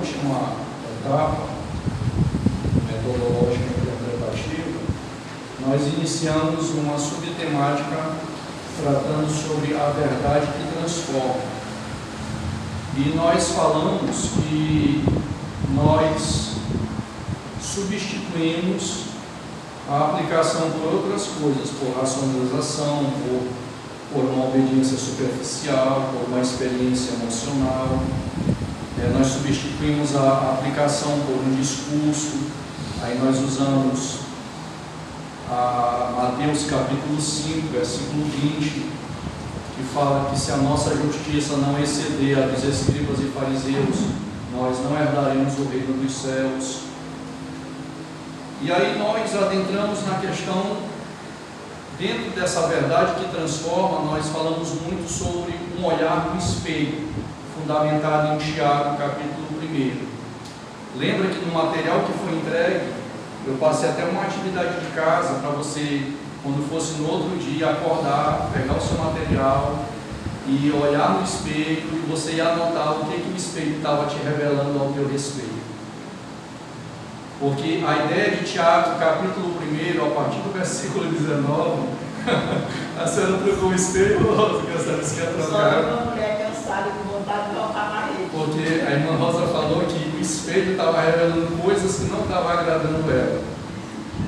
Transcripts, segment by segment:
última etapa metodológica interpretativa, nós iniciamos uma subtemática tratando sobre a verdade que transforma. E nós falamos que nós substituímos a aplicação por outras coisas, por racionalização, por uma obediência superficial, por uma experiência emocional. Nós substituímos a aplicação por um discurso. Aí nós usamos Mateus capítulo 5, versículo 20, que fala que se a nossa justiça não exceder a dos escribas e fariseus, nós não herdaremos o reino dos céus. E aí nós adentramos na questão, dentro dessa verdade que transforma, nós falamos muito sobre um olhar no espelho, fundamentado em Tiago, capítulo 1. Lembra que no material que foi entregue, eu passei até uma atividade de casa para você, quando fosse no outro dia, acordar, pegar o seu material e olhar no espelho, e você ia anotar o que o espelho estava te revelando ao teu respeito. Porque a ideia de Tiago, capítulo 1, a partir do versículo 19, a senhora trocou o espelho, Rosa, que a senhora disse que ia trocar. Só uma mulher cansada com vontade de voltar para ele. Porque a irmã Rosa falou que o espelho estava revelando coisas que não estavam agradando ela.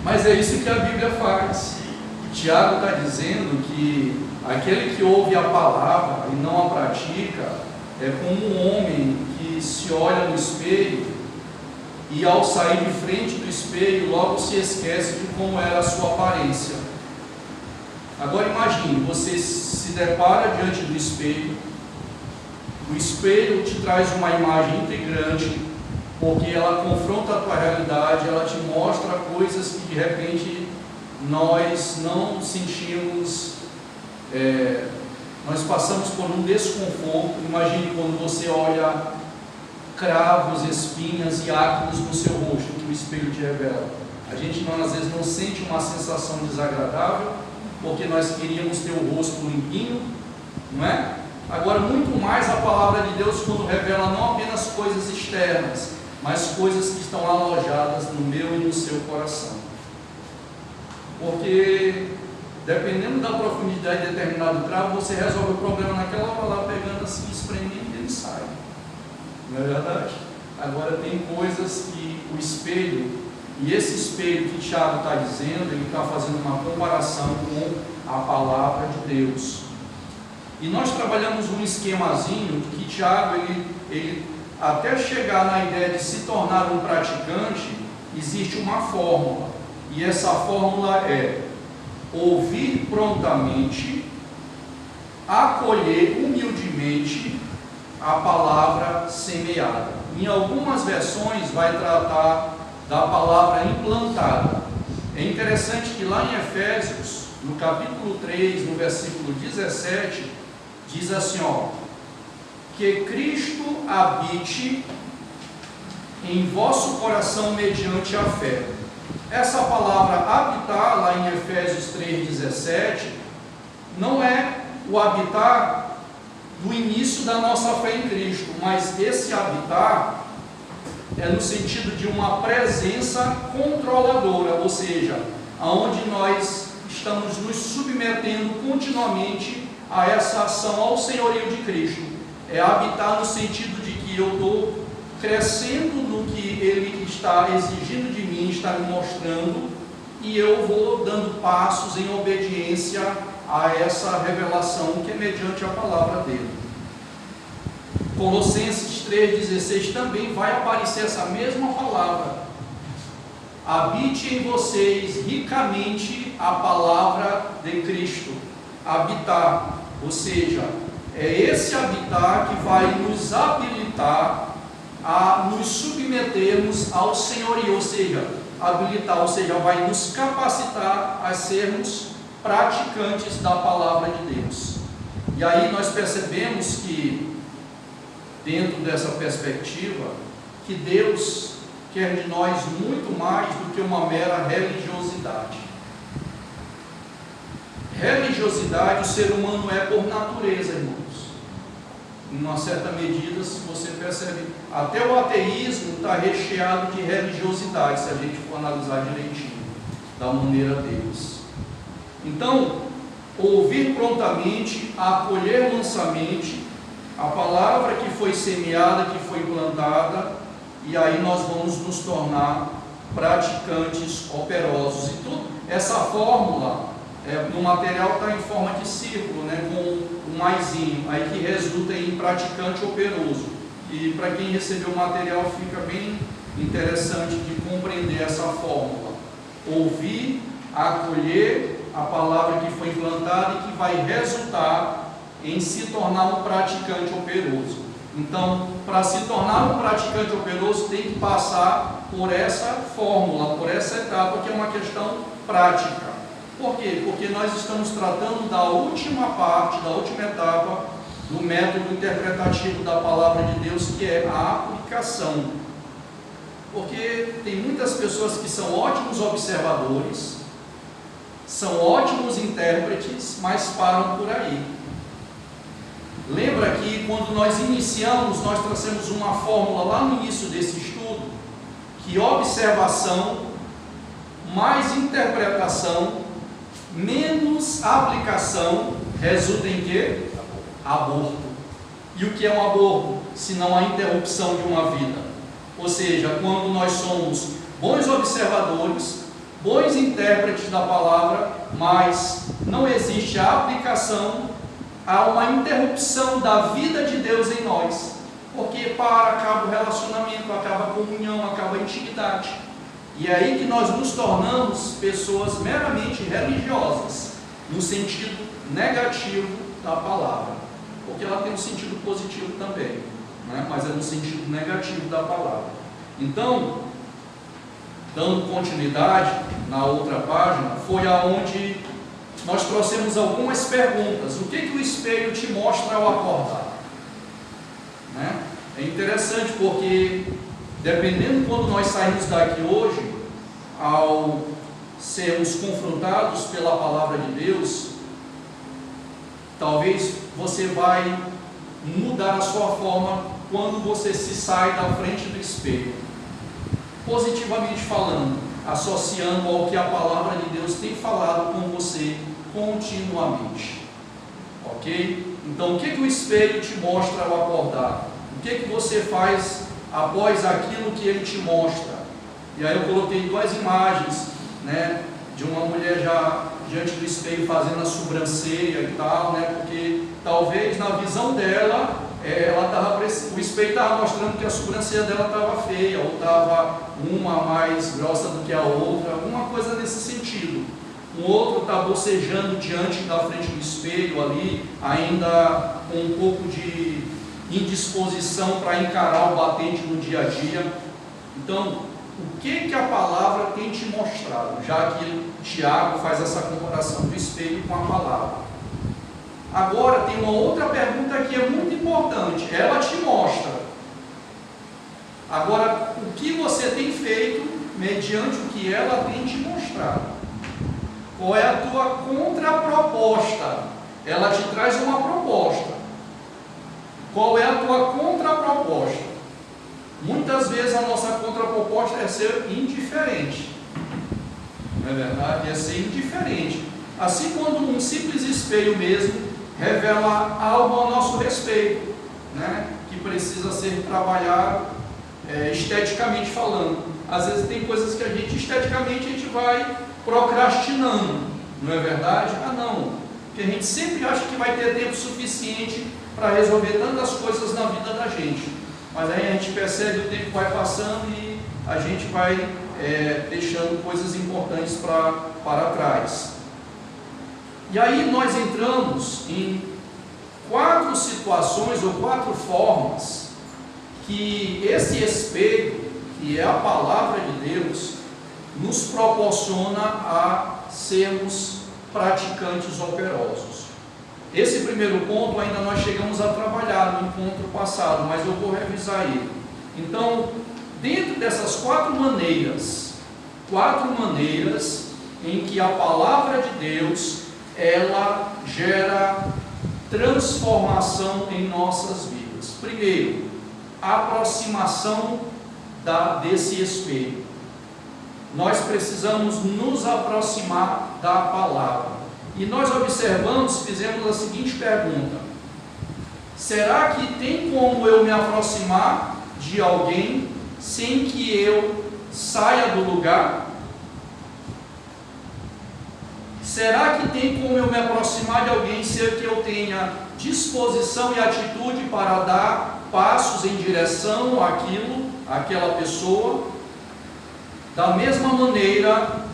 Mas é isso que a Bíblia faz. Tiago está dizendo que aquele que ouve a palavra e não a pratica é como um homem que se olha no espelho e ao sair de frente do espelho logo se esquece de como era a sua aparência. Agora imagine, você se depara diante do espelho, o espelho te traz uma imagem integrante, porque ela confronta a tua realidade, ela te mostra coisas que de repente nós não sentimos, nós passamos por um desconforto. Imagine quando você olha cravos, espinhas e ácaros no seu rosto, que o espelho te revela. A gente às vezes não sente uma sensação desagradável, porque nós queríamos ter o rosto limpinho, não é? Agora, muito mais a palavra de Deus, quando revela não apenas coisas externas, mas coisas que estão alojadas no meu e no seu coração. Porque, dependendo da profundidade de determinado cravo, você resolve o problema naquela hora lá, pegando assim, espremendo e ele sai. Não é verdade? Agora, tem coisas que o espelho, e esse espelho que Tiago está dizendo, ele está fazendo uma comparação com a palavra de Deus. E nós trabalhamos um esquemazinho que Tiago, ele até chegar na ideia de se tornar um praticante, existe uma fórmula. E essa fórmula é ouvir prontamente, acolher humildemente a palavra semeada. Em algumas versões vai tratar da palavra implantada. É interessante que lá em Efésios, no capítulo 3, no versículo 17, diz assim, que Cristo habite em vosso coração mediante a fé. Essa palavra habitar, lá em Efésios 3,17, não é o habitar do início da nossa fé em Cristo, mas esse habitar é no sentido de uma presença controladora, ou seja, aonde nós estamos nos submetendo continuamente a essa ação ao senhorio de Cristo. É habitar no sentido de que eu estou crescendo no que Ele está exigindo de mim, está me mostrando, e eu vou dando passos em obediência a essa revelação que é mediante a palavra dele. Colossenses 3,16 também vai aparecer essa mesma palavra. Habite em vocês ricamente a palavra de Cristo. Habitar, ou seja, é esse habitar que vai nos habilitar a nos submetermos ao senhorio, ou seja, habilitar, ou seja, vai nos capacitar a sermos praticantes da palavra de Deus. E aí nós percebemos que, dentro dessa perspectiva, que Deus quer de nós muito mais do que uma mera religiosidade. Religiosidade o ser humano é por natureza, irmãos. em uma certa medida, se você percebe, até o ateísmo está recheado de religiosidade, se a gente for analisar direitinho, da maneira deles. Então, ouvir prontamente, acolher mansamente a palavra que foi semeada, que foi plantada, e aí nós vamos nos tornar praticantes operosos. E tudo, essa fórmula no material está em forma de círculo, né, com um maisinho, aí que resulta em praticante operoso. E para quem recebeu o material fica bem interessante de compreender essa fórmula. Ouvir, acolher a palavra que foi implantada e que vai resultar em se tornar um praticante operoso. Então, para se tornar um praticante operoso, tem que passar por essa fórmula, por essa etapa, que é uma questão prática. Por quê? Porque nós estamos tratando da última parte, da última etapa do método interpretativo da palavra de Deus, que é a aplicação. Porque tem muitas pessoas que são ótimos observadores, são ótimos intérpretes, mas param por aí. Lembra que quando nós iniciamos, nós trouxemos uma fórmula lá no início desse estudo, que observação mais interpretação menos aplicação resulta em quê? Aborto. E o que é um aborto? Senão a interrupção de uma vida. Ou seja, quando nós somos bons observadores, bons intérpretes da palavra, mas não existe a aplicação, há uma interrupção da vida de Deus em nós, porque acaba o relacionamento, acaba a comunhão, acaba a intimidade. E é aí que nós nos tornamos pessoas meramente religiosas, no sentido negativo da palavra, porque ela tem um sentido positivo também, né? Mas é no sentido negativo da palavra. Então, dando continuidade na outra página, foi aonde nós trouxemos algumas perguntas. O que o espelho te mostra ao acordar? Né? É interessante porque, dependendo quando nós saímos daqui hoje, ao sermos confrontados pela palavra de Deus, talvez você vai mudar a sua forma quando você se sai da frente do espelho, positivamente falando, associando ao que a palavra de Deus tem falado com você continuamente. Ok? Então, o que o espelho te mostra ao acordar? O que você faz após aquilo que ele te mostra? E aí eu coloquei duas imagens, né, de uma mulher já diante do espelho fazendo a sobrancelha e tal, né, porque talvez na visão dela, o espelho estava mostrando que a sobrancelha dela estava feia, ou estava uma mais grossa do que a outra, alguma coisa nesse sentido. Um outro está bocejando diante da frente do espelho ali, ainda com um pouco de indisposição para encarar o batente no dia a dia. Então, o que a palavra tem te mostrado? Já que Tiago faz essa comparação do espelho com a palavra. Agora tem uma outra pergunta que é muito importante. Ela te mostra. Agora, o que você tem feito mediante o que ela tem te mostrado? Qual é a tua contraproposta? Ela te traz uma proposta. Qual é a tua contraproposta? Muitas vezes a nossa contraproposta é ser indiferente. Não é verdade? É ser indiferente. Assim, quando um simples espelho mesmo revela algo ao nosso respeito, né, que precisa ser trabalhado esteticamente falando. Às vezes tem coisas que a gente esteticamente a gente vai procrastinando, não é verdade? Ah, não, porque a gente sempre acha que vai ter tempo suficiente para resolver tantas coisas na vida da gente, mas aí a gente percebe o tempo vai passando e a gente vai deixando coisas importantes para trás. E aí nós entramos em 4 situações ou 4 formas que esse espelho, que é a palavra de Deus, nos proporciona a sermos praticantes operosos. Esse primeiro ponto ainda nós chegamos a trabalhar no encontro passado, mas eu vou revisar ele. Então, dentro dessas 4 maneiras em que a palavra de Deus ela gera transformação em nossas vidas. Primeiro, a aproximação desse espelho. Nós precisamos nos aproximar da palavra. E nós observamos, fizemos a seguinte pergunta: será que tem como eu me aproximar de alguém sem que eu saia do lugar? Será que tem como eu me aproximar de alguém sem que eu tenha disposição e atitude para dar passos em direção àquela pessoa? Da mesma maneira,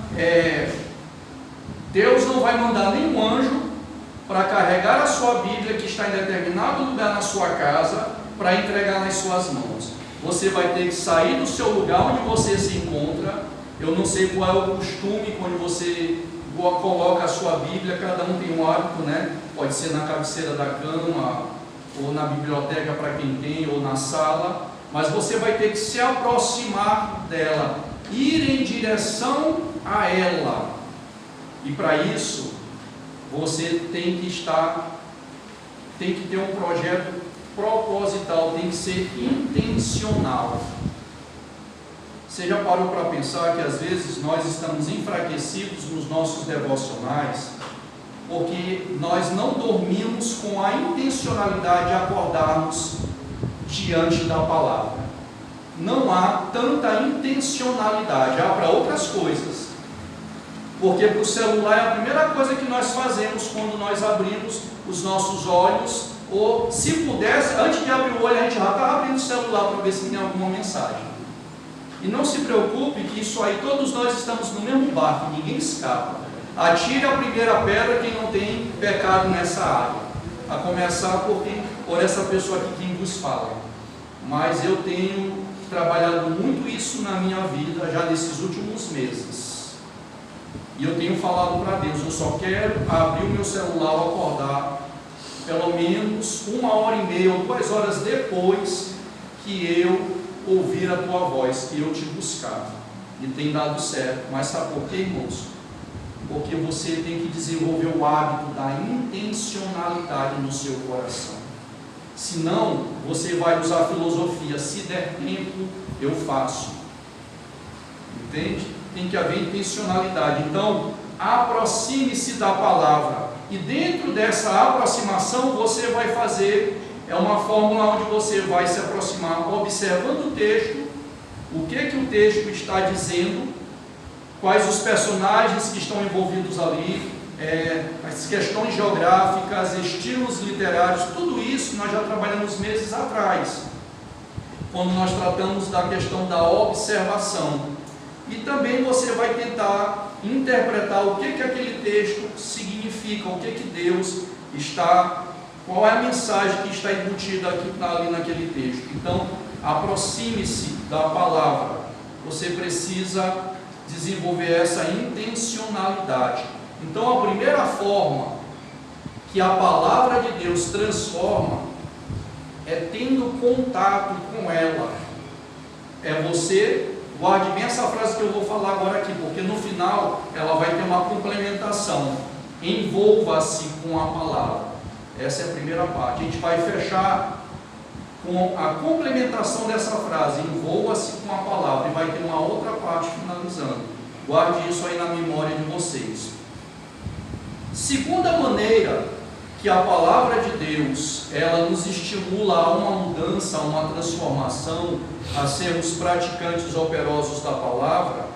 Deus não vai mandar nenhum anjo para carregar a sua Bíblia que está em determinado lugar na sua casa para entregar nas suas mãos. Você vai ter que sair do seu lugar onde você se encontra. Eu não sei qual é o costume quando você coloca a sua Bíblia, cada um tem um hábito, né? Pode ser na cabeceira da cama, ou na biblioteca para quem tem, ou na sala, mas você vai ter que se aproximar dela, ir em direção a ela, e para isso você tem que ter um projeto proposital, tem que ser intencional. Você já parou para pensar que às vezes nós estamos enfraquecidos nos nossos devocionais porque nós não dormimos com a intencionalidade de acordarmos diante da palavra? Não há tanta intencionalidade, há para outras coisas. Porque para o celular é a primeira coisa que nós fazemos quando nós abrimos os nossos olhos, ou se pudesse, antes de abrir o olho, a gente já está abrindo o celular para ver se tem alguma mensagem. E não se preocupe que isso aí, todos nós estamos no mesmo barco, ninguém escapa. Atire a primeira pedra quem não tem pecado nessa área, a começar por essa pessoa aqui quem vos fala. Mas eu tenho trabalhado muito isso na minha vida já nesses últimos meses, e eu tenho falado para Deus: eu só quero abrir o meu celular ao acordar, pelo menos 1h30 ou 2 horas depois que eu ouvir a tua voz, que eu te buscar. E tem dado certo. Mas sabe por quê, irmãos? Porque você tem que desenvolver o hábito da intencionalidade no seu coração. Senão, você vai usar a filosofia: se der tempo, eu faço. Entende? Tem que haver intencionalidade. Então, aproxime-se da palavra. E dentro dessa aproximação, você vai fazer, uma fórmula onde você vai se aproximar observando o texto, o que o texto está dizendo, quais os personagens que estão envolvidos ali, as questões geográficas, estilos literários, tudo isso nós já trabalhamos meses atrás, quando nós tratamos da questão da observação. E também você vai tentar interpretar o que aquele texto significa, o que Deus está, qual é a mensagem que está embutida ali naquele texto. Então, aproxime-se da palavra. Você precisa desenvolver essa intencionalidade. Então, a primeira forma que a palavra de Deus transforma é tendo contato com ela. É você, guarde bem essa frase que eu vou falar agora aqui, porque no final ela vai ter uma complementação. Envolva-se com a palavra. Essa é a primeira parte. A gente vai fechar com a complementação dessa frase: envolva-se com a palavra, e vai ter uma outra parte finalizando. Guarde isso aí na memória de vocês. Segunda maneira que a palavra de Deus, ela nos estimula a uma mudança, a uma transformação, a sermos praticantes operosos da palavra,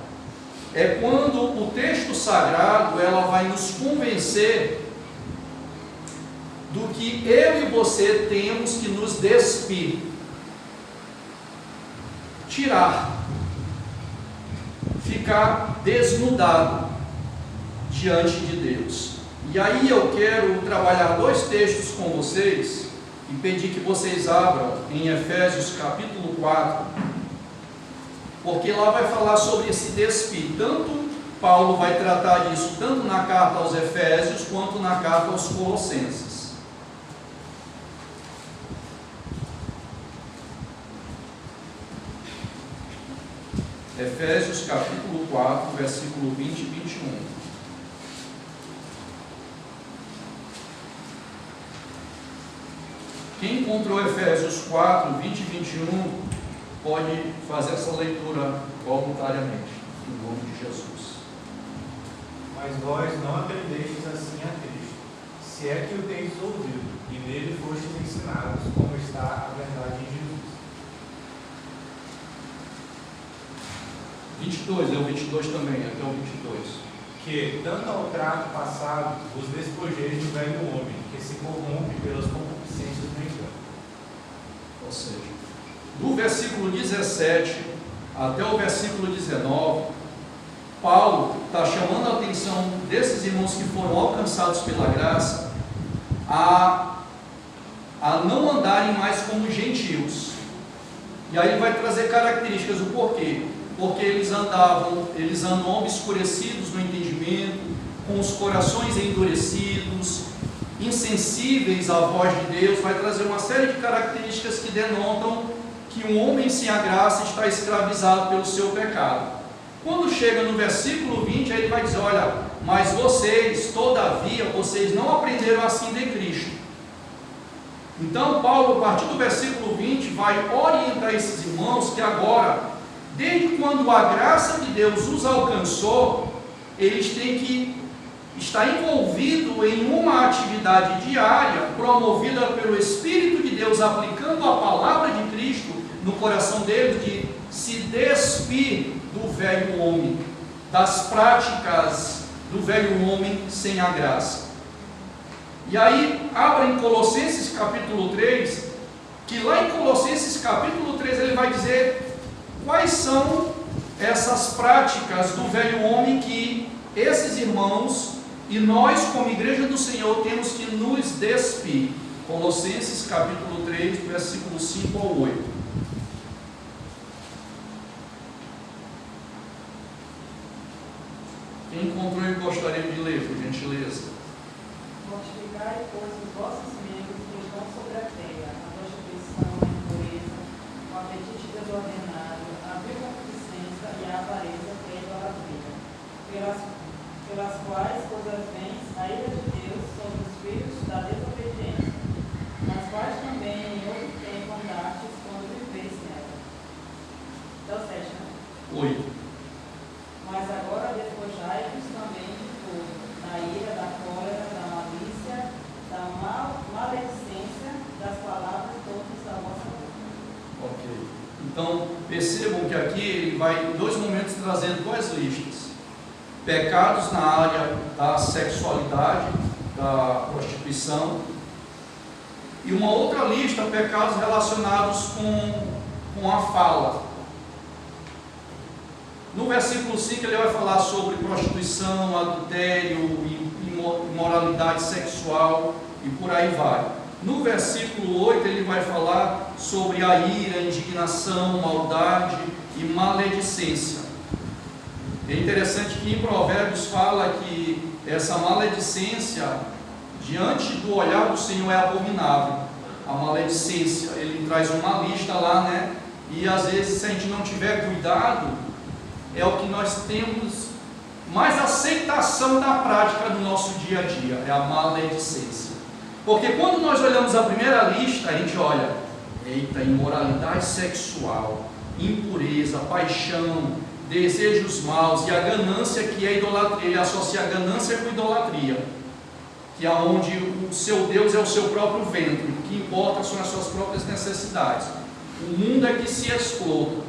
é quando o texto sagrado, ela vai nos convencer do que eu e você temos que nos despir, tirar, ficar desnudado diante de Deus. E aí eu quero trabalhar 2 textos com vocês e pedir que vocês abram em Efésios capítulo 4, porque lá vai falar sobre esse despir. Tanto Paulo vai tratar disso tanto na carta aos Efésios quanto na carta aos Colossenses. Efésios capítulo 4, versículo 20 e 21. Quem encontrou Efésios 4, 20 e 21, pode fazer essa leitura voluntariamente, em nome de Jesus. Mas vós não aprendestes assim a Cristo, se é que o tendes ouvido, e nele fostes ensinados, como está a verdade em Jesus. 22, é o 22 também, até o 22. Que, tanto ao trato passado, vos despojeis do velho homem, que se corrompe pelas concupiscências do engano. Ou seja, do versículo 17 até o versículo 19, Paulo está chamando a atenção desses irmãos que foram alcançados pela graça a não andarem mais como gentios. E aí ele vai trazer características do porquê. Porque eles andam obscurecidos no entendimento, com os corações endurecidos, insensíveis à voz de Deus. Vai trazer uma série de características que denotam que um homem sem a graça está escravizado pelo seu pecado. Quando chega no versículo 20, aí ele vai dizer: olha, mas vocês, todavia, vocês não aprenderam assim de Cristo. Então Paulo, a partir do versículo 20, vai orientar esses irmãos que agora, desde quando a graça de Deus os alcançou, eles têm que estar envolvidos em uma atividade diária, promovida pelo Espírito de Deus, aplicando a palavra de Cristo no coração deles, de se despir do velho homem, das práticas do velho homem sem a graça. E aí, abra em Colossenses capítulo 3, que lá em Colossenses capítulo 3 ele vai dizer quais são essas práticas do velho homem que esses irmãos e nós, como igreja do Senhor, temos que nos despir. Colossenses capítulo 3, versículo 5 ao 8. Quem encontrou e gostaria de ler, por gentileza? Mortificai, pois, os vossos membros que estão sobre a terra, a prostituição, a impureza, o apetite desordenado, a vil concupiscência e a avareza, que é a idolatria, pelas quais coisas vens a ira de Deus sobre os filhos da desobediência, nas quais também em outro tempo andastes quando viveste nela. Então, 7, né? 8. Mas agora despojai-vos também de tudo, da ira, da cólera, da malícia, da maledicência, das palavras todas da vossa boca. Ok. Então, percebam que aqui ele vai em dois momentos trazendo duas listas. Pecados na área da sexualidade, da prostituição, e uma outra lista, pecados relacionados com a fala. No versículo 5 ele vai falar sobre prostituição, adultério, imoralidade sexual e por aí vai. No versículo 8 ele vai falar sobre a ira, indignação, maldade e maledicência. É interessante que em Provérbios fala que essa maledicência, diante do olhar do Senhor, é abominável. A maledicência, ele traz uma lista lá, né? E às vezes, se a gente não tiver cuidado, é o que nós temos mais aceitação da prática no nosso dia a dia, é a maledicência. Porque quando nós olhamos a primeira lista, a gente olha, eita, imoralidade sexual, impureza, paixão, desejos maus e a ganância, que é a idolatria. Ele associa a ganância com idolatria, que é onde o seu Deus é o seu próprio ventre, o que importa são as suas próprias necessidades. O mundo é que se explota.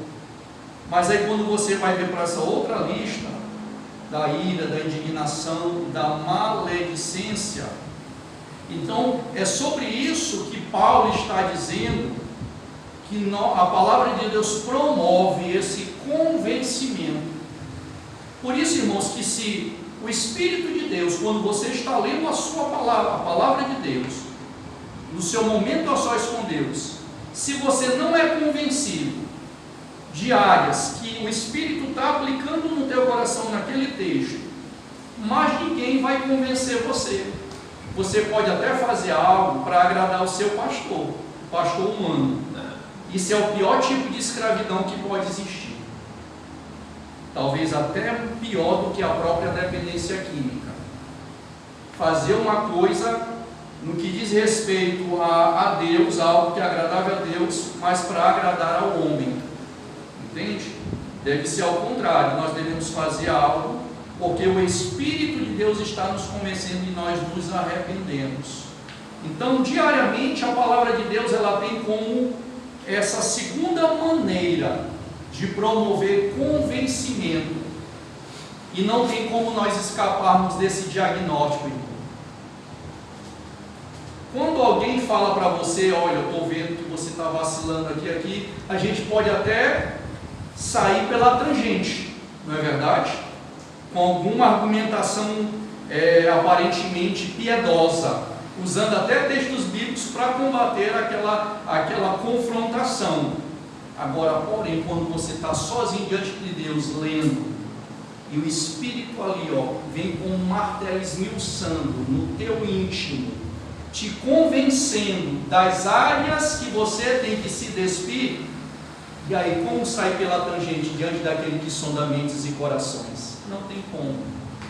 Mas aí quando você vai ver para essa outra lista, da ira, da indignação, da maledicência, então é sobre isso que Paulo está dizendo que a palavra de Deus promove esse convencimento. Por isso, irmãos, que se o Espírito de Deus, quando você está lendo a sua palavra, a palavra de Deus, no seu momento a sós com Deus, se você não é convencido de áreas que o Espírito está aplicando no teu coração naquele texto, mas ninguém vai convencer você. Você pode até fazer algo para agradar o seu pastor, o pastor humano. Isso é o pior tipo de escravidão que pode existir. Talvez até pior do que a própria dependência química. Fazer uma coisa no que diz respeito a Deus, algo que é agradável a Deus, mas para agradar ao homem. Entende? Deve ser ao contrário, nós devemos fazer algo porque o Espírito de Deus está nos convencendo e nós nos arrependemos. Então, diariamente, a palavra de Deus ela tem como essa segunda maneira de promover convencimento. E não tem como nós escaparmos desse diagnóstico, irmão. Quando alguém fala para você, olha, eu estou vendo que você está vacilando aqui, a gente pode até sair pela tangente, não é verdade? Com alguma argumentação aparentemente piedosa, usando até textos bíblicos para combater aquela confrontação. Agora, porém, quando você está sozinho diante de Deus, lendo, e o Espírito ali, vem com um martelo esmiuçando no teu íntimo, te convencendo das áreas que você tem que se despir, e aí como sair pela tangente diante daquele que sonda mentes e corações? Não tem como,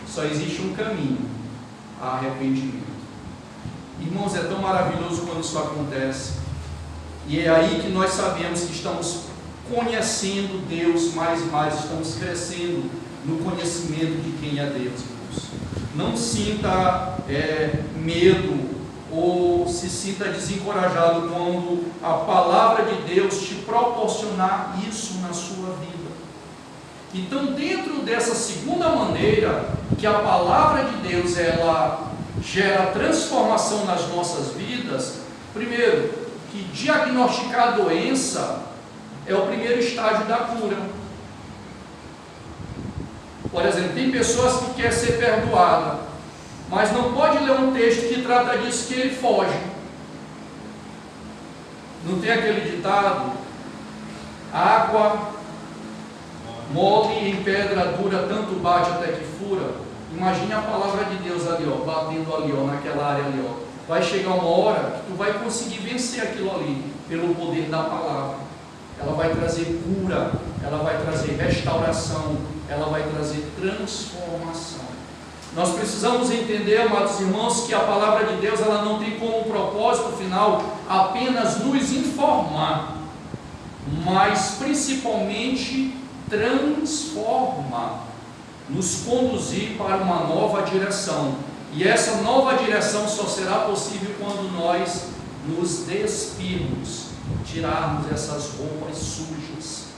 só existe um caminho: arrependimento. Irmãos, é tão maravilhoso quando isso acontece, e é aí que nós sabemos que estamos conhecendo Deus mais, estamos crescendo no conhecimento de quem é Deus, irmãos. Não sinta medo ou se sinta desencorajado quando a palavra de Deus te proporcionar isso na sua vida. Então, dentro dessa segunda maneira que a palavra de Deus ela gera transformação nas nossas vidas, primeiro, que diagnosticar a doença é o primeiro estágio da cura. Por exemplo, tem pessoas que querem ser perdoadas, mas não pode ler um texto que trata disso, que ele foge. Não tem aquele ditado: água mole em pedra dura, tanto bate até que fura. Imagine a palavra de Deus ali, batendo ali, naquela área ali, Vai chegar uma hora que tu vai conseguir vencer aquilo ali, pelo poder da palavra. Ela vai trazer cura, ela vai trazer restauração, ela vai trazer transformação. Nós precisamos entender, amados irmãos, que a palavra de Deus ela não tem como propósito final apenas nos informar, mas principalmente transformar, nos conduzir para uma nova direção. E essa nova direção só será possível quando nós nos despirmos, tirarmos essas roupas sujas.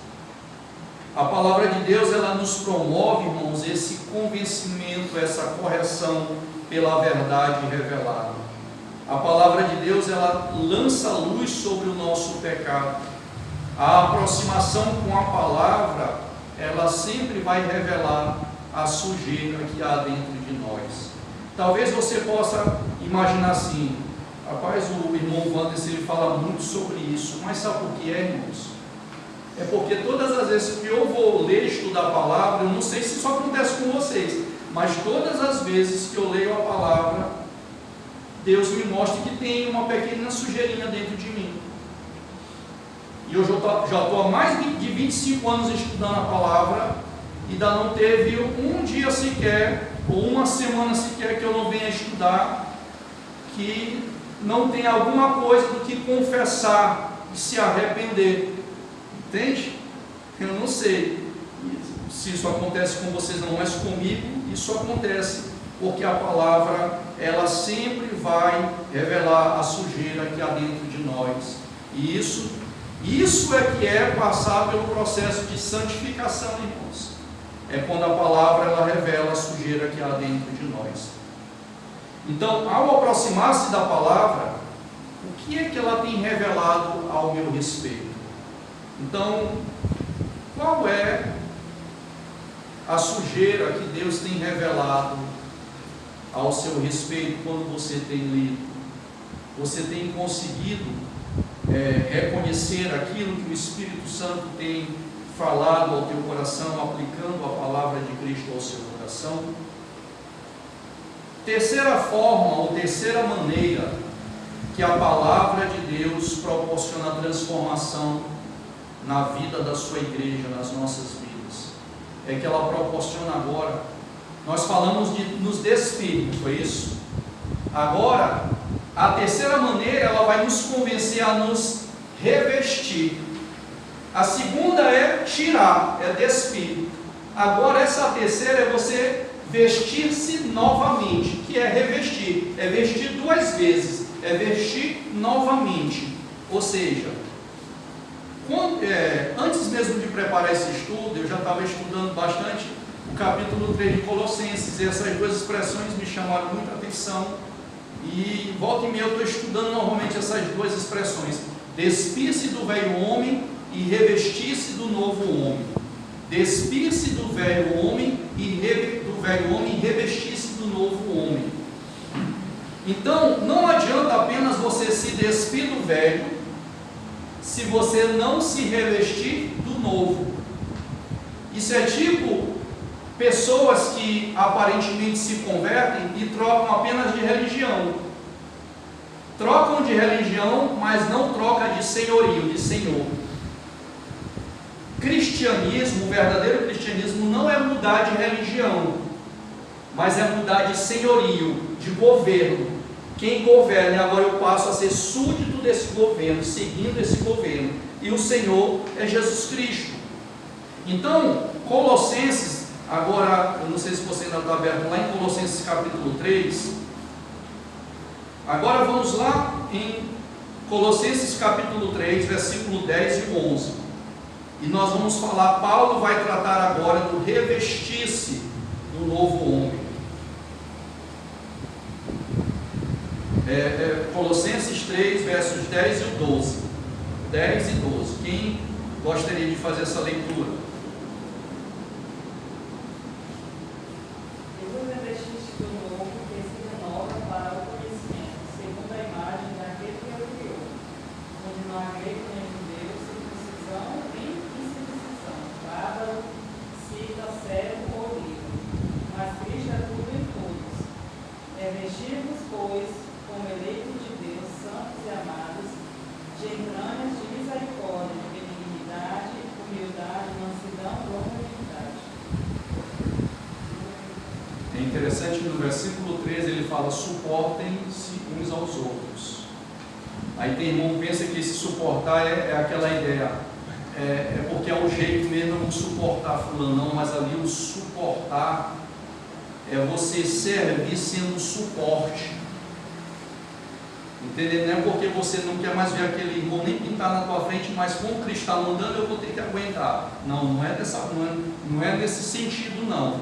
A palavra de Deus ela nos promove, irmãos, esse convencimento, essa correção pela verdade revelada. A palavra de Deus ela lança luz sobre o nosso pecado. A aproximação com a palavra ela sempre vai revelar a sujeira que há dentro de nós. Talvez você possa imaginar assim: rapaz, o irmão Wanderson ele fala muito sobre isso, mas sabe por que irmãos? É porque todas as vezes que eu vou ler e estudar a palavra, eu não sei se isso acontece com vocês, mas todas as vezes que eu leio a palavra, Deus me mostra que tem uma pequena sujeirinha dentro de mim. E eu já estou há mais de 25 anos estudando a palavra, e ainda não teve um dia sequer, ou uma semana sequer, que eu não venha estudar, que não tem alguma coisa do que confessar e se arrepender. Entende? Eu não sei se isso acontece com vocês não, mas comigo isso acontece, porque a palavra ela sempre vai revelar a sujeira que há dentro de nós. E isso é que é passar pelo processo de santificação, irmãos. É quando a palavra ela revela a sujeira que há dentro de nós. Então, ao aproximar-se da palavra, o que é que ela tem revelado ao meu respeito? Então, qual é a sujeira que Deus tem revelado ao seu respeito quando você tem lido? Você tem conseguido reconhecer aquilo que o Espírito Santo tem falado ao teu coração, aplicando a palavra de Cristo ao seu coração? Terceira forma, ou terceira maneira que a palavra de Deus proporciona transformação na vida da sua igreja, nas nossas vidas, é que ela proporciona agora. Nós falamos de nos despir, não foi isso? Agora, A terceira maneira, ela vai nos convencer a nos revestir. A segunda é tirar, é despir. Agora essa terceira é você vestir-se novamente, que é revestir. É vestir duas vezes, é vestir novamente. Ou seja, antes mesmo de preparar esse estudo, eu já estava estudando bastante o capítulo 3 de Colossenses, e essas duas expressões me chamaram muita atenção, e volta e meia eu estou estudando normalmente essas duas expressões: despir-se do velho homem e revestir-se do novo homem. Despir-se do velho homem e revestir-se do novo homem. Então, não adianta apenas você se despir do velho, se você não se revestir do novo. Isso é tipo pessoas que aparentemente se convertem e trocam apenas de religião. Trocam de religião, mas não troca de senhorio, de senhor. Cristianismo, o verdadeiro cristianismo não é mudar de religião, mas é mudar de senhorio, de governo. Quem governa, e agora eu passo a ser súdito desse governo, seguindo esse governo, e o Senhor é Jesus Cristo. Então, Colossenses, agora, eu não sei se você ainda está aberto lá em Colossenses capítulo 3, agora vamos lá em Colossenses capítulo 3, versículo 10 e 11, e nós vamos falar, Paulo vai tratar agora do revestir-se do novo homem. Colossenses 3, versos 10 e 12. 10 e 12. Quem gostaria de fazer essa leitura? Jesus revestiste do novo, que se renova para o conhecimento, segundo a imagem daquele que o criou, onde não há grego nem judeu, circuncisão nem incircuncisão, bárbaro, cita, servo ou livre, mas Cristo é tudo em todos. Revestir-vos, pois, como eleitos de Deus, santos e amados, de entranhas de misericórdia, de benignidade, humildade, mansidão, longanimidade. É interessante que no versículo 13 ele fala: suportem-se uns aos outros. Aí tem irmão que pensa que esse suportar é aquela ideia, é porque é o jeito mesmo de suportar fulano, não, mas ali o suportar é você servir sendo suporte. Entendeu? Não é porque você não quer mais ver aquele irmão nem pintar na tua frente, mas como Cristo está mandando, eu vou ter que aguentar. Não é nesse sentido, não.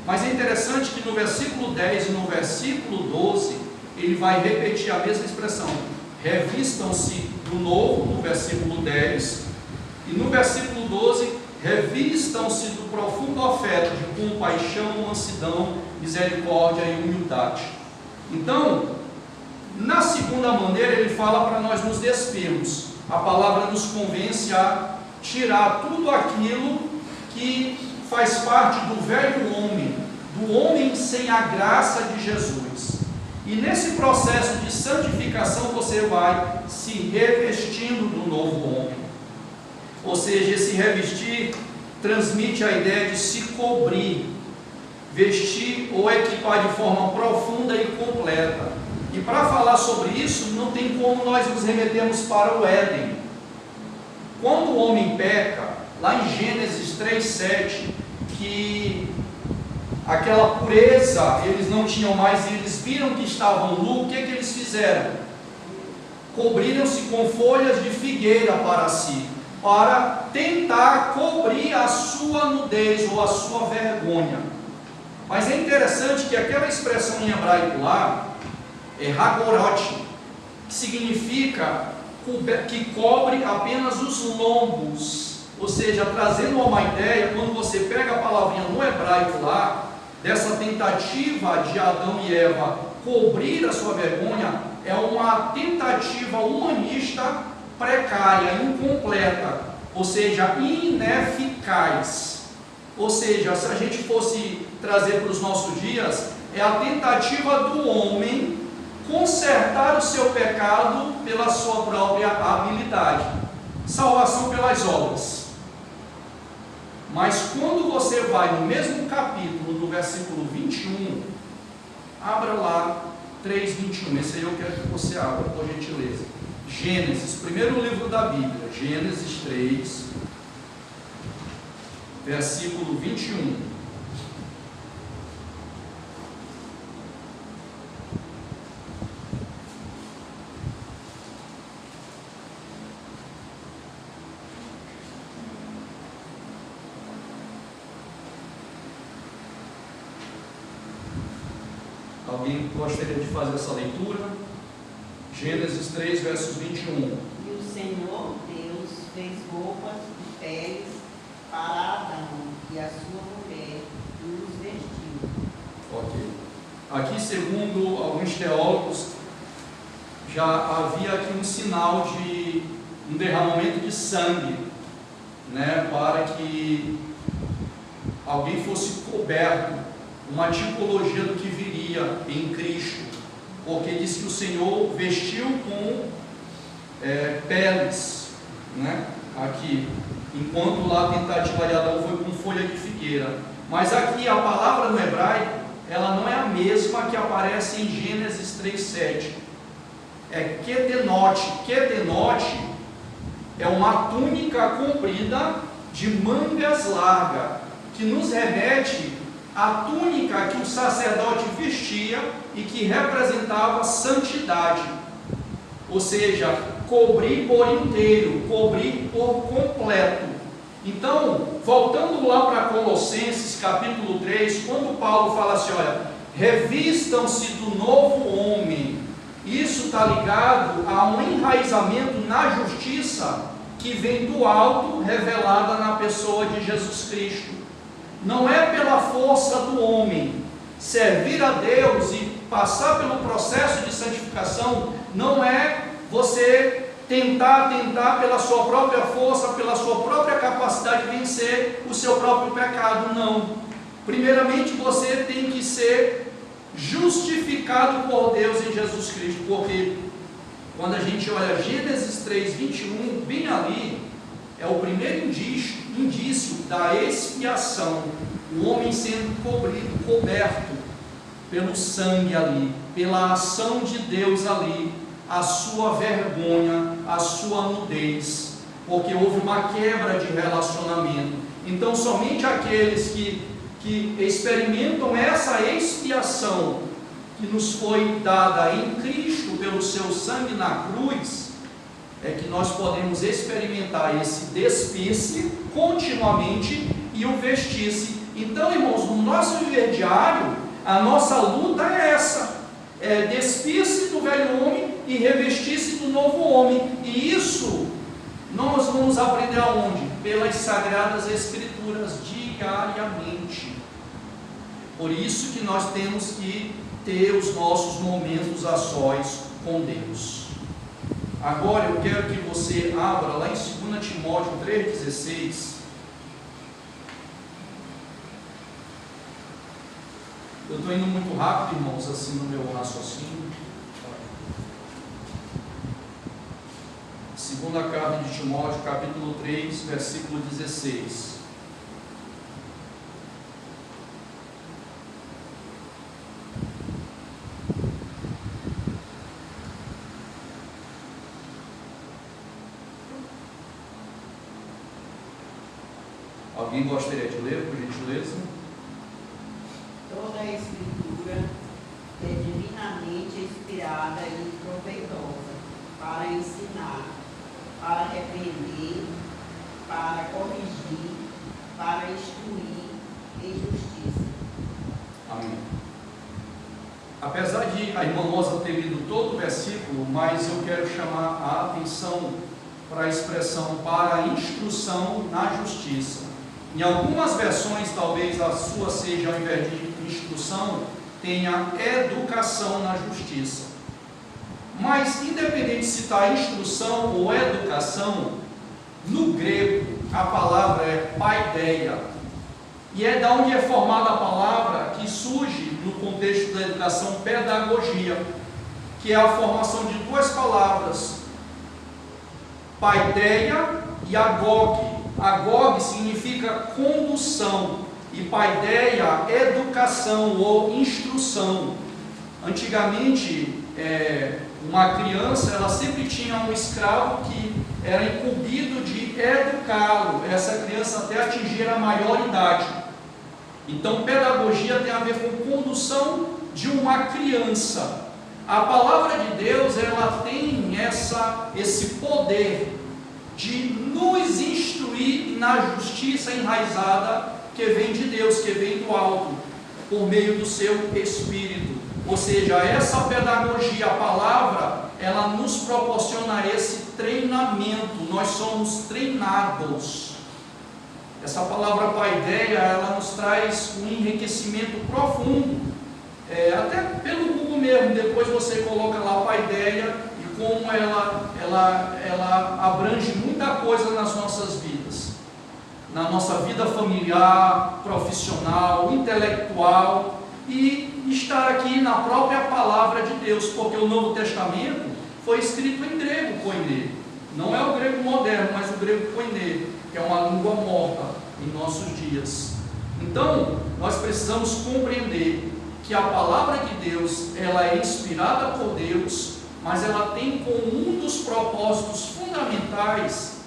Mas é interessante que no versículo 10 e no versículo 12, ele vai repetir a mesma expressão. Revistam-se do novo, no versículo 10, e no versículo 12, revistam-se do profundo afeto de compaixão, mansidão, misericórdia e humildade. Então, na segunda maneira, ele fala para nós nos despirmos. A palavra nos convence a tirar tudo aquilo que faz parte do velho homem, do homem sem a graça de Jesus. E nesse processo de santificação, você vai se revestindo do novo homem. Ou seja, esse revestir transmite a ideia de se cobrir, vestir ou equipar de forma profunda e completa. E para falar sobre isso, não tem como nós nos remetermos para o Éden. Quando o homem peca, lá em Gênesis 3:7, que aquela pureza eles não tinham mais, e eles viram que estavam nus, o que eles fizeram? Cobriram-se com folhas de figueira para si, para tentar cobrir a sua nudez ou a sua vergonha. Mas é interessante que aquela expressão em hebraico lá é hagorot, que significa que cobre apenas os lombos. Ou seja, trazendo uma ideia, quando você pega a palavrinha no hebraico lá, dessa tentativa de Adão e Eva cobrir a sua vergonha, é uma tentativa humanista precária, incompleta, ou seja, ineficaz. Ou seja, se a gente fosse trazer para os nossos dias, é a tentativa do homem consertar o seu pecado pela sua própria habilidade. Salvação pelas obras. Mas quando você vai no mesmo capítulo, no versículo 21, abra lá 3:21. Esse aí eu quero que você abra, por gentileza. Gênesis, primeiro livro da Bíblia, Gênesis 3, versículo 21. Alguém gostaria de fazer essa leitura? Gênesis 3, versos 21. E o Senhor Deus fez roupas de peles para Adão e a sua mulher e os vestiu. Ok. Aqui, segundo alguns teólogos, já havia aqui um sinal de um derramamento de sangue, né, para que alguém fosse coberto, uma tipologia do que viria em Cristo, porque diz que o Senhor vestiu com peles, né, aqui, enquanto lá a tentativa de Adão foi com folha de figueira. Mas aqui a palavra no hebraico, ela não é a mesma que aparece em Gênesis 3:7. É ketenote. Ketenote é uma túnica comprida de mangas largas, que nos remete à túnica que o sacerdote vestia e que representava santidade, ou seja, cobrir por inteiro, cobrir por completo. Então, voltando lá para Colossenses capítulo 3, quando Paulo fala assim, olha, revistam-se do novo homem, isso está ligado a um enraizamento na justiça que vem do alto, revelada na pessoa de Jesus Cristo. Não é pela força do homem. Servir a Deus e passar pelo processo de santificação não é você tentar pela sua própria força, pela sua própria capacidade de vencer o seu próprio pecado, não. Primeiramente você tem que ser justificado por Deus em Jesus Cristo, porque quando a gente olha Gênesis 3:21, bem ali, é o primeiro indício da expiação, o homem sendo coberto pelo sangue ali, pela ação de Deus ali, a sua vergonha, a sua nudez, porque houve uma quebra de relacionamento. Então somente aqueles que experimentam essa expiação que nos foi dada em Cristo pelo seu sangue na cruz, é que nós podemos experimentar esse despir-se continuamente e o vestir-se. Então, irmãos, no nosso viver diário, a nossa luta é essa, é despir-se do velho homem e revestir-se do novo homem. E isso nós vamos aprender aonde? Pelas Sagradas Escrituras, diariamente. Por isso que nós temos que ter os nossos momentos a sós com Deus. Agora eu quero que você abra lá em 2 Timóteo 3,16. Eu estou indo muito rápido, irmãos, assim no meu raciocínio. Segunda carta de Timóteo, capítulo 3, versículo 16. Alguém gostaria de ler, por gentileza? Toda a Escritura é divinamente inspirada e proveitosa para ensinar, para repreender, para corrigir, para instruir em justiça. Amém. Apesar de a irmã Rosa ter lido todo o versículo, mas eu quero chamar a atenção para a expressão para a instrução na justiça. Em algumas versões, talvez a sua seja, ao invés de instrução, tenha educação na justiça. Mas, independente se está instrução ou educação, no grego a palavra é paideia. E é da onde é formada a palavra que surge no contexto da educação pedagogia, que é a formação de duas palavras, paideia e agog. Agog significa condução e paideia, educação ou instrução. Antigamente, uma criança, ela sempre tinha um escravo que era incumbido de educá-lo, essa criança até atingir a maior idade. Então, pedagogia tem a ver com condução de uma criança. A palavra de Deus, ela tem esse poder de nos instruir na justiça enraizada que vem de Deus, que vem do alto, por meio do seu Espírito. Ou seja, essa pedagogia, a palavra, ela nos proporciona esse treinamento. Nós somos treinados. Essa palavra paideia, ela nos traz um enriquecimento profundo. Até pelo Google mesmo, depois você coloca lá paideia e como ela abrange muita coisa nas nossas vidas. Na nossa vida familiar, profissional, intelectual, e estar aqui na própria palavra de Deus, porque o Novo Testamento foi escrito em grego koiné. Não é o grego moderno, mas o grego koiné, que é uma língua morta em nossos dias. Então, nós precisamos compreender que a palavra de Deus, ela é inspirada por Deus, mas ela tem como um dos propósitos fundamentais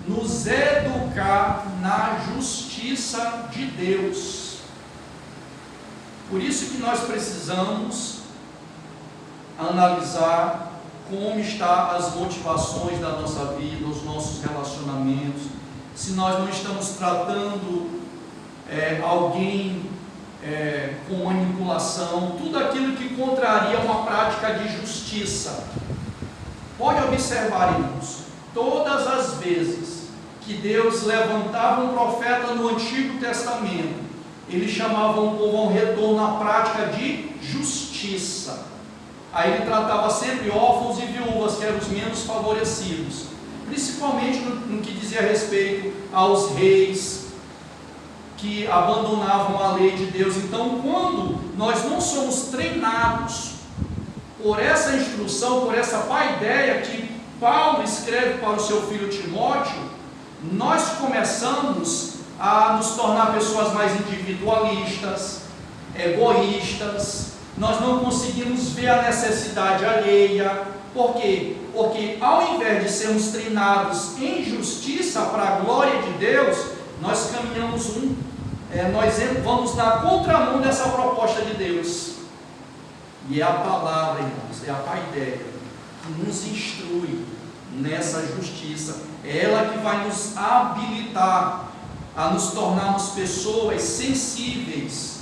nos educar na justiça de Deus. Por isso que nós precisamos analisar como estão as motivações da nossa vida, os nossos relacionamentos, se nós não estamos tratando alguém com manipulação, tudo aquilo que contraria uma prática de justiça. Pode observar, irmãos, todas as vezes que Deus levantava um profeta no Antigo Testamento, ele chamava o povo ao retorno à prática de justiça. Aí ele tratava sempre órfãos e viúvas, que eram os menos favorecidos, principalmente no que dizia respeito aos reis que abandonavam a lei de Deus. Então, quando nós não somos treinados por essa instrução, por essa paideia que Paulo escreve para o seu filho Timóteo, nós começamos a nos tornar pessoas mais individualistas, egoístas. Nós não conseguimos ver a necessidade alheia. Por quê? Porque ao invés de sermos treinados em justiça para a glória de Deus, nós caminhamos nós vamos na contramão dessa proposta de Deus. E é a palavra, irmãos, é a paideia que nos instrui nessa justiça. É ela que vai nos habilitar a nos tornarmos pessoas sensíveis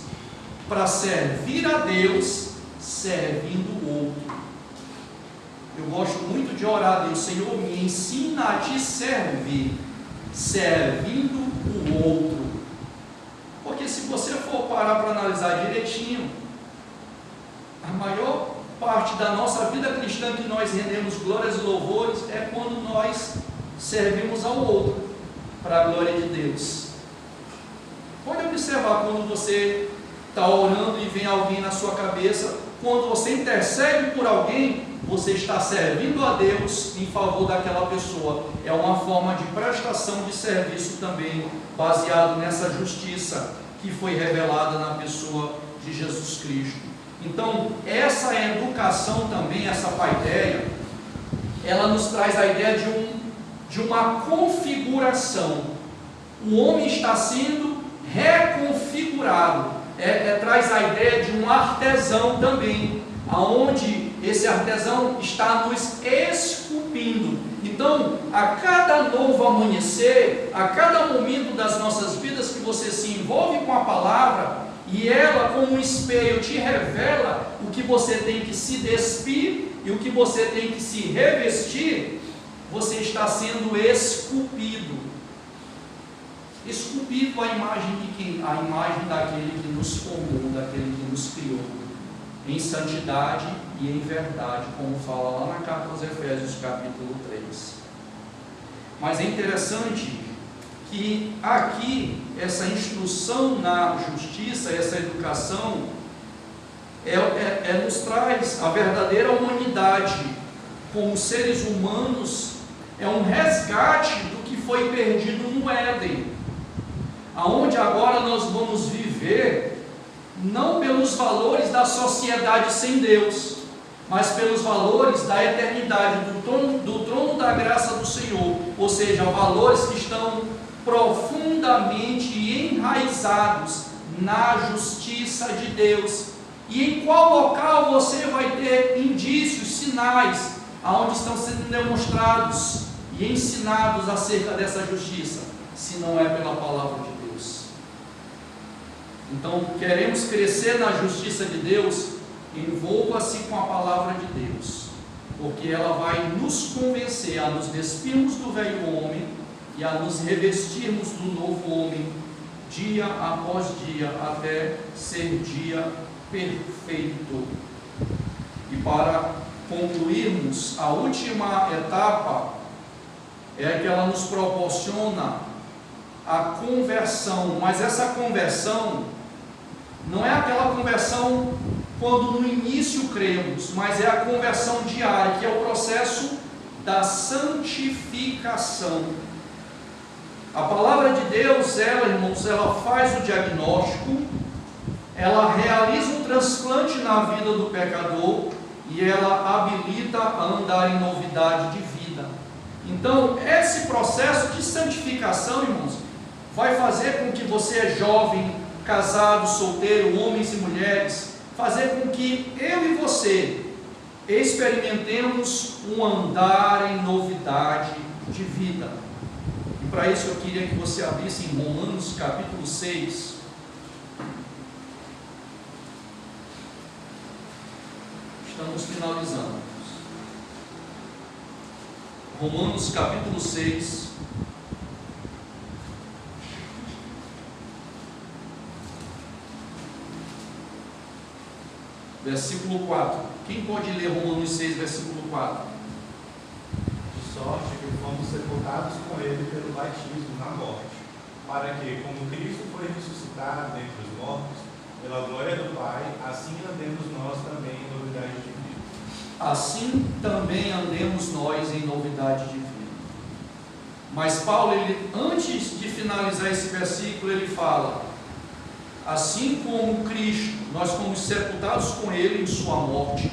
para servir a Deus, servindo o outro. Eu gosto muito de orar a Deus: Senhor, me ensina a te servir, servindo o outro. Porque se você for parar para analisar direitinho, a maior parte da nossa vida cristã que nós rendemos glórias e louvores é quando nós servimos ao outro, para a glória de Deus. Pode observar quando você está orando e vem alguém na sua cabeça, quando você intercede por alguém, você está servindo a Deus em favor daquela pessoa. É uma forma de prestação de serviço também, baseado nessa justiça que foi revelada na pessoa de Jesus Cristo. Então, essa educação também, essa paideia, ela nos traz a ideia de uma configuração. O homem está sendo reconfigurado. Traz a ideia de um artesão também, aonde esse artesão está nos esculpindo. Então, a cada novo amanhecer, a cada momento das nossas vidas que você se envolve com a palavra, e ela, como um espelho, te revela o que você tem que se despir e o que você tem que se revestir, você está sendo esculpido. Esculpido a imagem de quem? A imagem daquele que nos formou, daquele que nos criou, em santidade e em verdade, como fala lá na carta aos Efésios, capítulo 3. Mas é interessante que aqui, essa instrução na justiça, essa educação, nos traz a verdadeira humanidade como seres humanos, é um resgate do que foi perdido no Éden, aonde agora nós vamos viver não pelos valores da sociedade sem Deus, mas pelos valores da eternidade, do trono da graça do Senhor, ou seja, valores que estão profundamente enraizados na justiça de Deus. E em qual local você vai ter indícios, sinais, aonde estão sendo demonstrados e ensinados acerca dessa justiça, se não é pela palavra de Deus? Então, queremos crescer na justiça de Deus, envolva-se com a palavra de Deus, porque ela vai nos convencer a nos despirmos do velho homem e a nos revestirmos do novo homem, dia após dia, até ser dia perfeito. E para concluirmos, a última etapa é que ela nos proporciona a conversão, mas essa conversão não é aquela conversão quando no início cremos, mas é a conversão diária, que é o processo da santificação. A palavra de Deus, irmãos, ela faz o diagnóstico, ela realiza um transplante na vida do pecador e ela habilita a andar em novidade de vida. Então, esse processo de santificação, irmãos, vai fazer com que você, jovem, casado, solteiro, homens e mulheres, fazer com que eu e você experimentemos um andar em novidade de vida. E para isso eu queria que você abrisse em Romanos capítulo 6. Estamos finalizando. Romanos capítulo 6. Versículo 4. Quem pode ler Romanos 6, versículo 4? De sorte que fomos sepultados com ele pelo batismo na morte, para que, como Cristo foi ressuscitado dentre os mortos, pela glória do Pai, assim andemos nós também em novidade de vida. Assim também andemos nós em novidade de vida. Mas Paulo, antes de finalizar esse versículo, ele fala: assim como Cristo, nós fomos sepultados com ele em sua morte,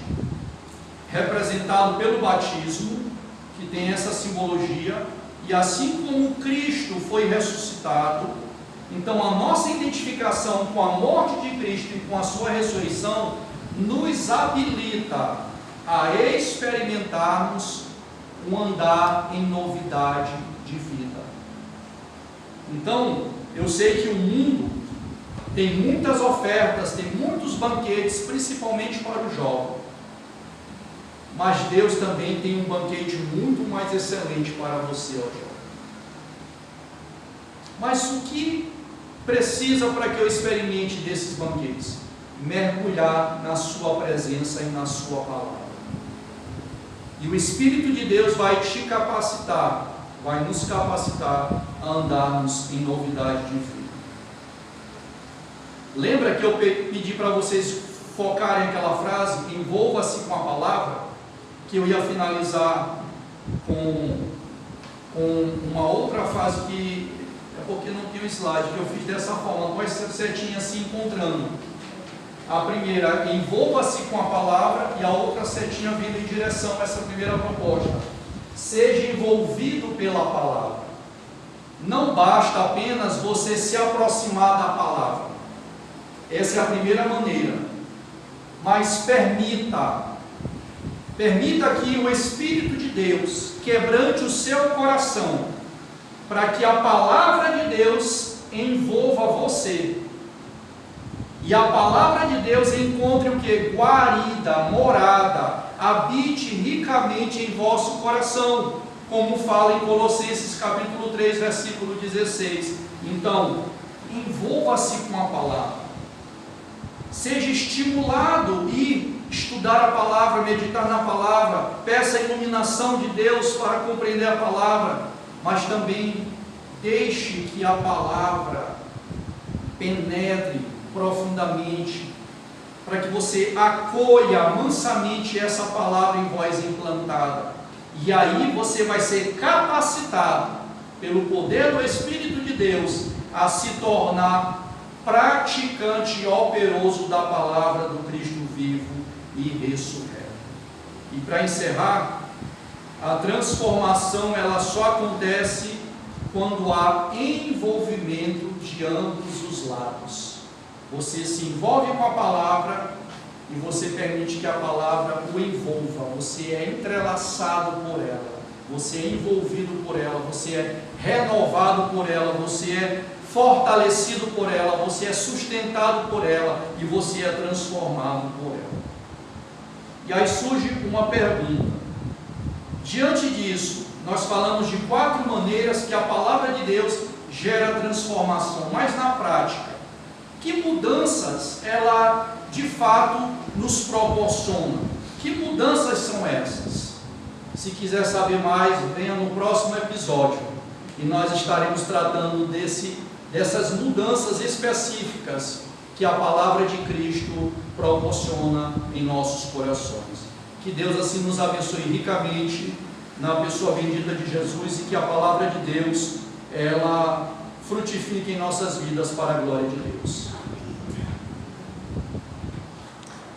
representado pelo batismo, que tem essa simbologia, e assim como Cristo foi ressuscitado, então a nossa identificação com a morte de Cristo e com a sua ressurreição nos habilita a experimentarmos um andar em novidade de vida. Então, eu sei que o mundo tem muitas ofertas, tem muitos banquetes, principalmente para o jovem. Mas Deus também tem um banquete muito mais excelente para você, ó jovem. Mas o que precisa para que eu experimente desses banquetes? Mergulhar na sua presença e na sua palavra. E o Espírito de Deus vai te capacitar, vai nos capacitar a andarmos em novidade de vida. Lembra que eu pedi para vocês focarem aquela frase, envolva-se com a palavra, que eu ia finalizar com uma outra frase que é porque não tem um slide, que eu fiz dessa forma, com essa setinha se encontrando. A primeira, envolva-se com a palavra, e a outra setinha vindo em direção a essa primeira proposta. Seja envolvido pela palavra. Não basta apenas você se aproximar da palavra. Essa é a primeira maneira. Mas permita que o Espírito de Deus quebrante o seu coração, para que a palavra de Deus envolva você. E a palavra de Deus encontre o que? Guarida, morada, habite ricamente em vosso coração, como fala em Colossenses capítulo 3, versículo 16. Então, envolva-se com a palavra. Seja estimulado e estudar a palavra, meditar na palavra, peça a iluminação de Deus para compreender a palavra, mas também deixe que a palavra penetre profundamente, para que você acolha mansamente essa palavra em voz implantada, e aí você vai ser capacitado pelo poder do Espírito de Deus a se tornar praticante operoso da palavra do Cristo vivo e ressurreto. E para encerrar, a transformação ela só acontece quando há envolvimento de ambos os lados. Você se envolve com a palavra e você permite que a palavra o envolva. Você é entrelaçado por ela, você é envolvido por ela, você é renovado por ela, você é fortalecido por ela, você é sustentado por ela e você é transformado por ela. E aí surge uma pergunta. Diante disso, nós falamos de 4 maneiras que a palavra de Deus gera transformação, mas na prática, que mudanças ela de fato nos proporciona? Que mudanças são essas? Se quiser saber mais, venha no próximo episódio e nós estaremos tratando dessas mudanças específicas que a palavra de Cristo proporciona em nossos corações. Que Deus assim nos abençoe ricamente na pessoa bendita de Jesus e que a palavra de Deus ela frutifique em nossas vidas para a glória de Deus.